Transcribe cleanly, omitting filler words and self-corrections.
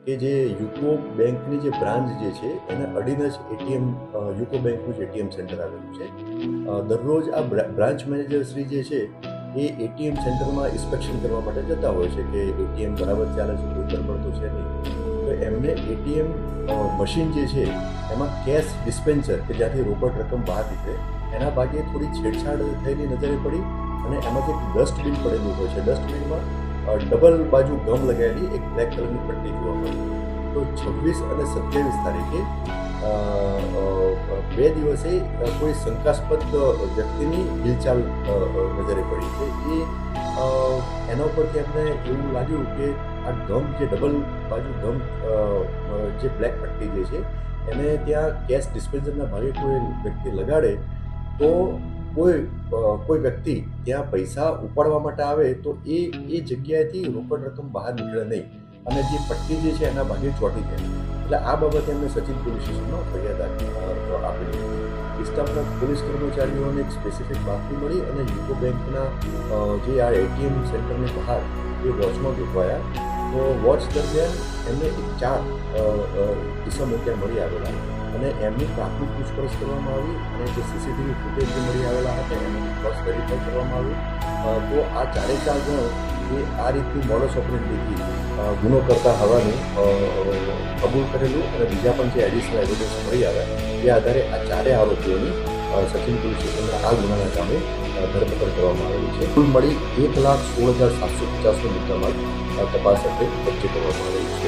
કે જે યુકો બેંકની જે બ્રાન્ચ જે છે એના અડીને જ યુકો બેંકનું જ એટીએમ સેન્ટર આવેલું છે. દરરોજ આ બ્રાન્ચ મેનેજર શ્રી જે છે એ એટીએમ સેન્ટરમાં ઇન્સ્પેક્શન કરવા માટે જતા હોય છે કે એટીએમ બરાબર ચાલે છે, કોઈ ગડબડ તો છે નહીં. તો એમને એટીએમ મશીન જે છે એમાં કેશ ડિસ્પેન્સર કે જ્યાંથી રોકડ રકમ બહાર નીકળે એના ભાગે થોડી છેડછાડ થયેલી નજરે પડી અને એમાંથી એક ડસ્ટબિન પડેલું હોય છે. ડસ્ટબિનમાં ડબલ બાજુ ગમ લગાવેલી એક બ્લેક કલરની પટ્ટી જોવા મળી. તો 26 અને 27 તારીખે બે દિવસે કોઈ શંકાસ્પદ વ્યક્તિની હિલચાલ નજરે પડી છે. એના ઉપરથી અમને એવું લાગ્યું કે આ ગમ જે ડબલ બાજુ ગમ જે બ્લેક પટ્ટી જે છે એને ત્યાં કેશ ડિસ્પેન્સરના ભાગે કોઈ વ્યક્તિ લગાડે તો કોઈ વ્યક્તિ ત્યાં પૈસા ઉપાડવા માટે આવે તો એ જગ્યાએથી રોકડ રકમ બહાર નીકળે નહીં અને જે પટ્ટી જે છે એના ભાગે ચોંટી જાય. એટલે આ બાબતે એમને સચિન પોલીસ સ્ટેશનમાં ફરિયાદ આપેલી હતી. વિસ્તારના પોલીસ કર્મચારીઓને એક સ્પેસિફિક બાતમી મળી અને યુકો બેંકના જે આ એટીએમ સેન્ટરની બહાર એ વોચમાં ગોઠવાયા. તો વોચ દરમિયાન એમને 4 કિસ્સાઓ ત્યાં મળી આવેલા અને એમની પ્રાથમિક પૂછપરછ કરવામાં આવી અને જે સીસીટીવી ફૂટેજ જે મળી આવેલા હતા એમની ક્રોસ વેરીફાઈ કરવામાં આવ્યું. તો આ 4 જણ એ આ રીતનું મોડસ ઓપરેન્ડીથી ગુનો કરતા હોવાનું કબૂલ કરેલું અને બીજા પણ જે એડિશનલ એવિડન્સ મળી આવ્યા એ આધારે આ 4 આરોપીઓની સચિન પોલીસ સ્ટેશનના આ ગુનાના કામે ધરપકડ કરવામાં આવેલી છે. કુલ મળી 1,16,750નો મુદ્દામાલ તપાસ અર્થે કબજે કરવામાં આવેલી છે.